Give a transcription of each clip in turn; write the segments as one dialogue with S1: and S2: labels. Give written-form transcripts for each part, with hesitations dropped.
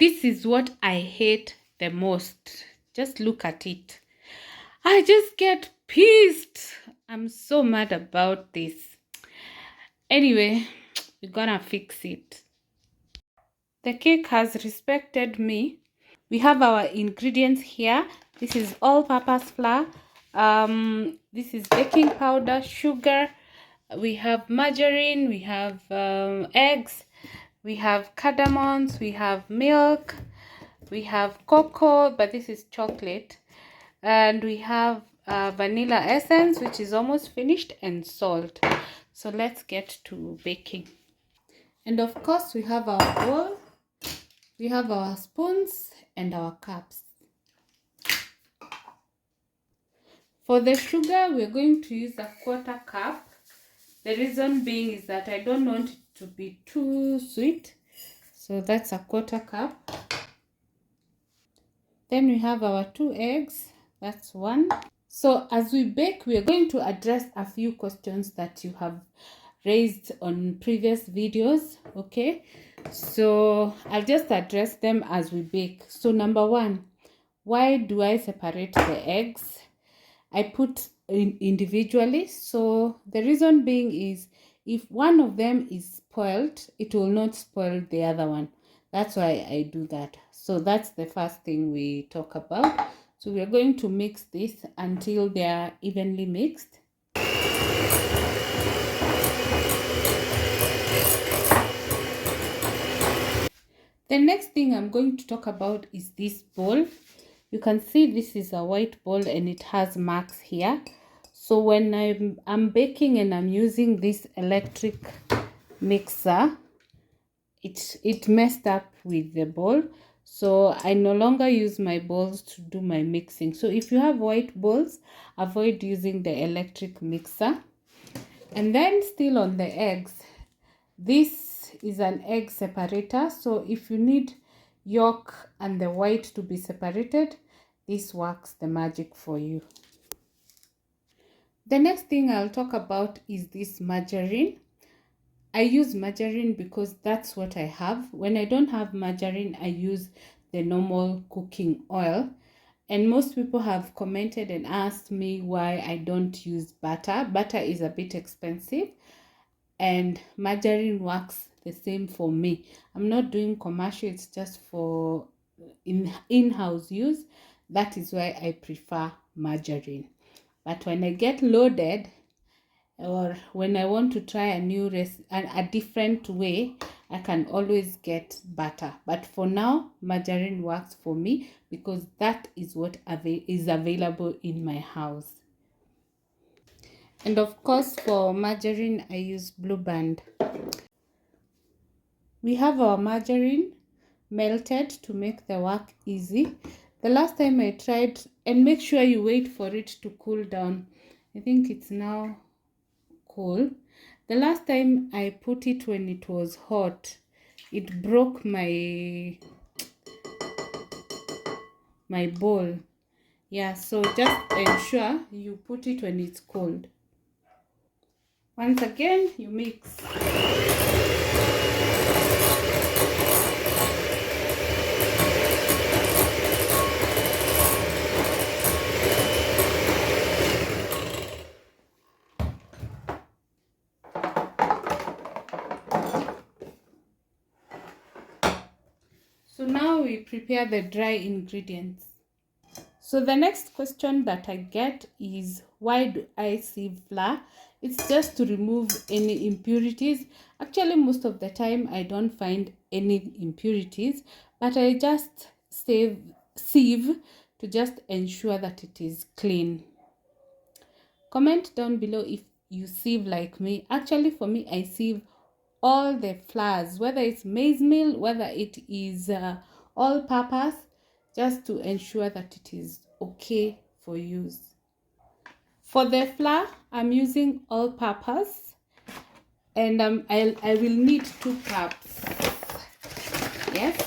S1: This is what I hate the most. Just look at it. I just get pissed. I'm so mad about this. Anyway, we're gonna fix it. The cake has respected me. We have our ingredients here. This is all-purpose flour. This is baking powder, sugar. We have margarine. We have eggs. We have cardamoms. We have milk. We have cocoa, but this is chocolate. And we have vanilla essence, which is almost finished, and salt. So let's get to baking. And of course, we have our bowl. We have our spoons and our cups. For the sugar, we're going to use a 1/4 cup. The reason being is that I don't want it to be too sweet. So that's a 1/4 cup. Then we have our 2 eggs. That's 1. So as we bake, we are going to address a few questions that you have raised on previous videos. Okay, so I'll just address them as we bake. So number 1, why do I separate the eggs? I put individually. So the reason being is if one of them is spoiled, it will not spoil the other one. That's why I do that. So that's the first thing we talk about. So we are going to mix this until they are evenly mixed. The next thing I'm going to talk about is this bowl. You can see this is a white bowl and it has marks here. So when I'm baking and I'm using this electric mixer, it messed up with the bowl. So I no longer use my bowls to do my mixing. So if you have white bowls, avoid using the electric mixer. And then still on the eggs, this is an egg separator. So if you need yolk and the white to be separated, this works the magic for you. The next thing I'll talk about is this margarine. I use margarine because that's what I have. When I don't have margarine, I use the normal cooking oil. And most people have commented and asked me why I don't use butter. Butter is a bit expensive and margarine works the same for me. I'm not doing commercial, it's just for in-house use. That is why I prefer margarine. But when I get loaded, or when I want to try a new recipe and a different way, I can always get butter. But for now, margarine works for me because that is what is available in my house. And of course, for margarine, I use Blue Band. We have our margarine melted to make the work easy. The last time I tried, and make sure you wait for it to cool down. I think it's now cool. The last time I put it when it was hot, it broke my bowl. Yeah, so just ensure you put it when it's cold. Once again, you mix. So now we prepare the dry ingredients. So the next question that I get is, why do I sieve flour? It's just to remove any impurities. Actually, most of the time I don't find any impurities, but I just sieve to just ensure that it is clean. Comment down below if you sieve like me. Actually, for me, I sieve all the flours, whether it's maize meal, whether it is all-purpose, just to ensure that it is okay for use. For the flour, I'm using all-purpose, and I will need 2 cups. Yes.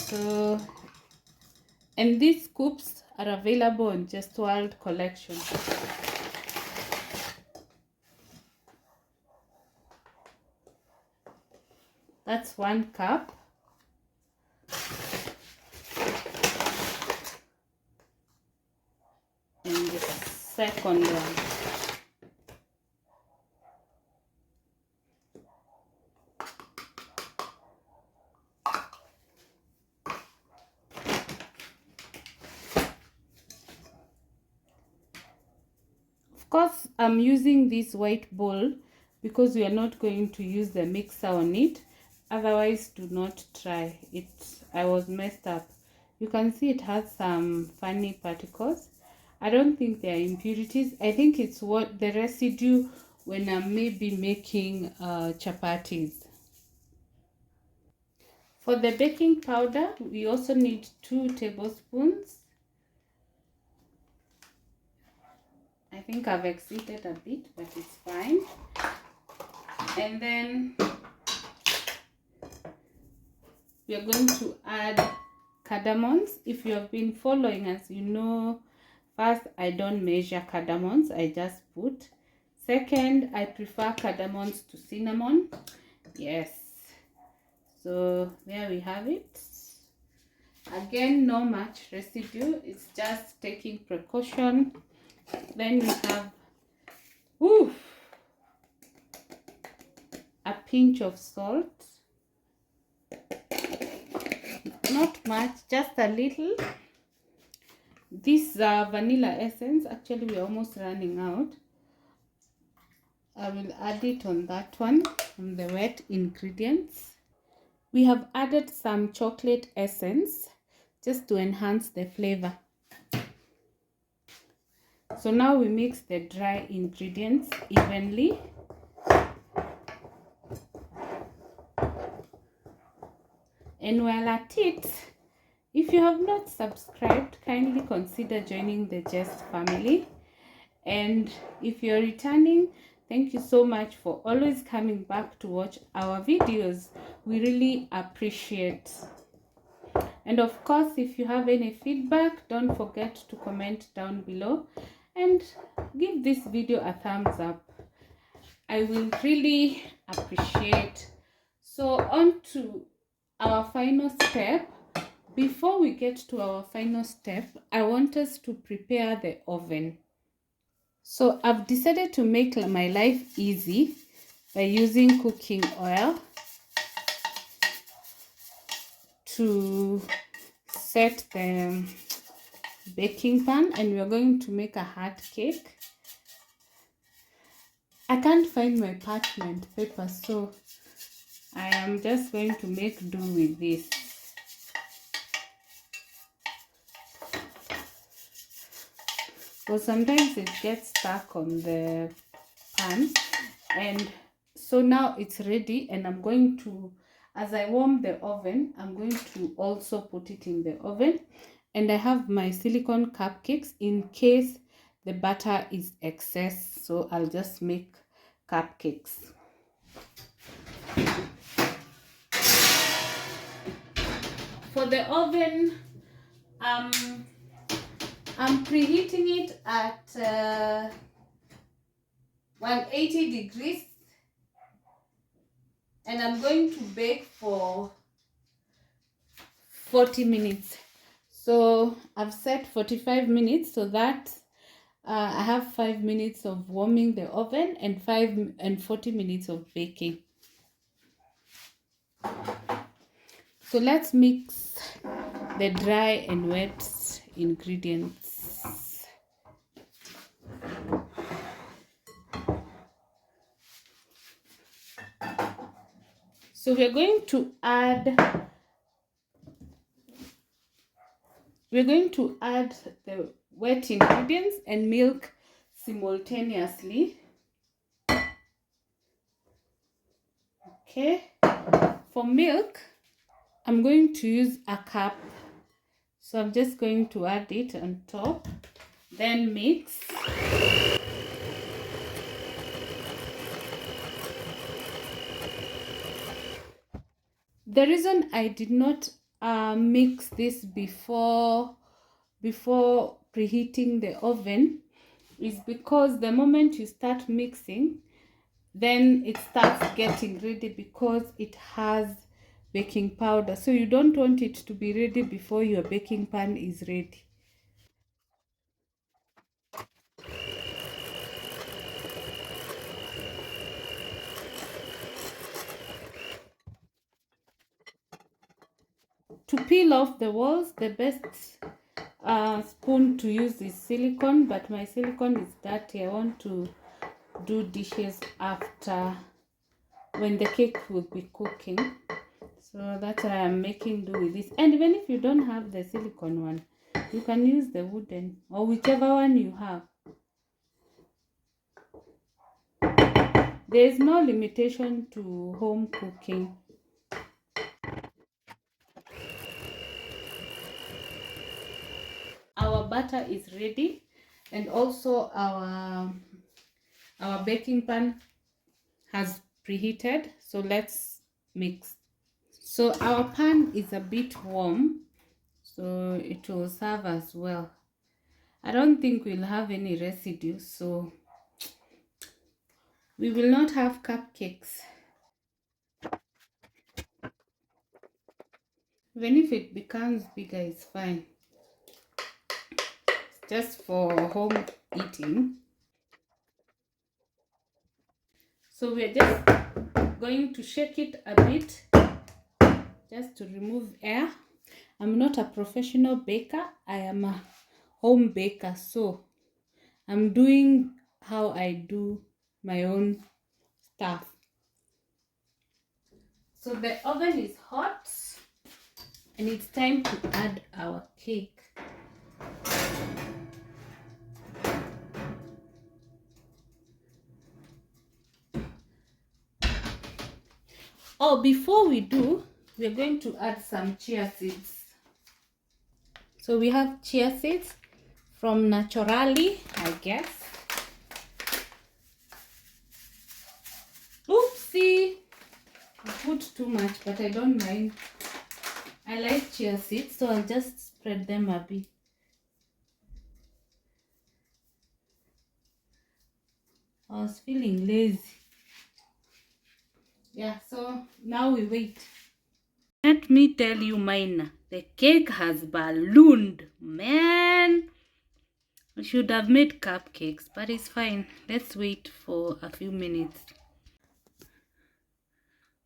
S1: So, and these scoops are available on Just World collection. That's 1 cup. second one. Of course, I'm using this white bowl because we are not going to use the mixer on it. Otherwise, do not try it. I was messed up. You can see it has some funny particles. I don't think they are impurities. I think it's what the residue when I'm maybe making chapatis. For the baking powder, we also need 2 tablespoons. I think I've exceeded a bit, but it's fine. And then we are going to add cardamoms. If you have been following us, you know, first, I don't measure cardamoms, I just put. Second, I prefer cardamoms to cinnamon. Yes. So there we have it. Again, no much residue. It's just taking precaution. Then we have a pinch of salt. Not much, just a little. This vanilla essence, actually we're almost running out. I will add it on that one, on the wet ingredients. We have added some chocolate essence just to enhance the flavor. So now we mix the dry ingredients evenly. And while at it, if you have not subscribed, kindly consider joining the Jest family. And if you're returning, thank you so much for always coming back to watch our videos. We really appreciate. And of course, if you have any feedback, don't forget to comment down below and give this video a thumbs up. I will really appreciate. So on to our final step. Before we get to our final step, I want us to prepare the oven. So I've decided to make my life easy by using cooking oil to set the baking pan, and we're going to make a hot cake. I can't find my parchment paper, so I am just going to make do with this. Because sometimes it gets stuck on the pan. And so now it's ready, and I'm going to, as I warm the oven, I'm going to also put it in the oven. And I have my silicone cupcakes in case the butter is excess, so I'll just make cupcakes. For the oven, I'm preheating it at 180 degrees, and I'm going to bake for 40 minutes. So I've set 45 minutes so that I have 5 minutes of warming the oven and 40 minutes of baking. So let's mix the dry and wet ingredients. So we're going to add the wet ingredients and milk simultaneously. Okay, for milk, I'm going to use a cup. So I'm just going to add it on top, then mix. The reason I did not mix this before preheating the oven is because the moment you start mixing, then it starts getting ready because it has baking powder. So you don't want it to be ready before your baking pan is ready. to peel off the walls, the best spoon to use is silicone, but my silicone is dirty. I want to do dishes after, when the cake will be cooking. So that's why I'm making do with this. And even if you don't have the silicone one, you can use the wooden or whichever one you have. There is no limitation to home cooking. Our butter is ready, and also our baking pan has preheated. So let's mix. So our pan is a bit warm, so it will serve as well. I don't think we'll have any residue, so we will not have cupcakes. Even if it becomes bigger, it's fine. It's just for home eating. So we're just going to shake it a bit just to remove air. I'm not a professional baker. I am a home baker, so I'm doing how I do my own stuff. So the oven is hot and it's time to add our cake. Oh, before we do, we're going to add some chia seeds. So we have chia seeds from Naturally, I guess. Oopsie! I put too much, but I don't mind. I like chia seeds, so I'll just spread them a bit. I was feeling lazy. Yeah, so now we wait. Let me tell you, mine, the cake has ballooned, man. I should have made cupcakes, but it's fine. Let's wait for a few minutes.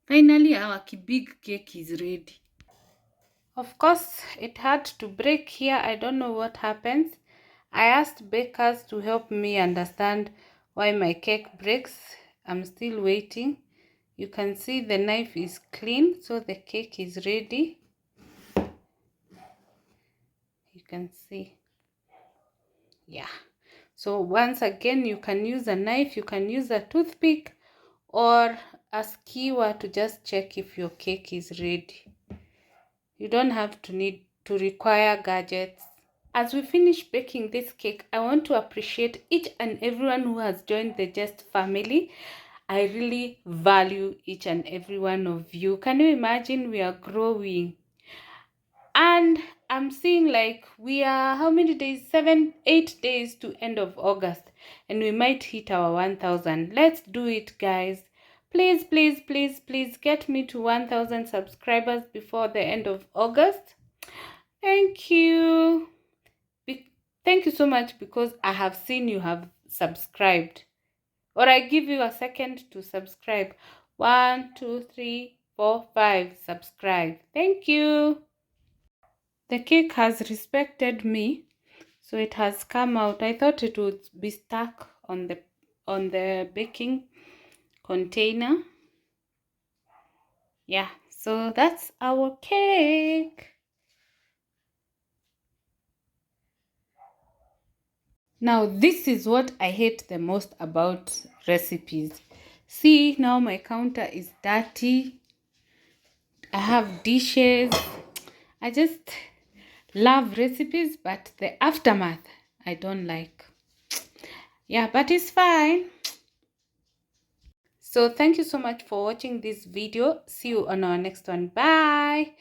S1: Finally, our big cake is ready. Of course, it had to break here. I don't know what happens. I asked bakers to help me understand why my cake breaks. I'm still waiting. You can see the knife is clean, so the cake is ready. You can see. Yeah. So once again, you can use a knife, you can use a toothpick or a skewer to just check if your cake is ready. You don't have to require gadgets. As we finish baking this cake, I want to appreciate each and everyone who has joined the Jest family. I really value each and every one of you. Can you imagine we are growing? And I'm seeing like we are, how many days? 8 days to end of August. And we might hit our 1,000. Let's do it, guys. Please, please, please, please get me to 1,000 subscribers before the end of August. Thank you. Thank you so much, because I have seen you have subscribed. Or I give you a second to subscribe. 1, 2, 3, 4, 5. Subscribe. Thank you. The cake has respected me, so it has come out. I thought it would be stuck on the baking container. Yeah, so that's our cake. Now, this is what I hate the most about recipes. See, now my counter is dirty. I have dishes. I just love recipes, but the aftermath, I don't like. Yeah, but it's fine. So thank you so much for watching this video. See you on our next one. Bye.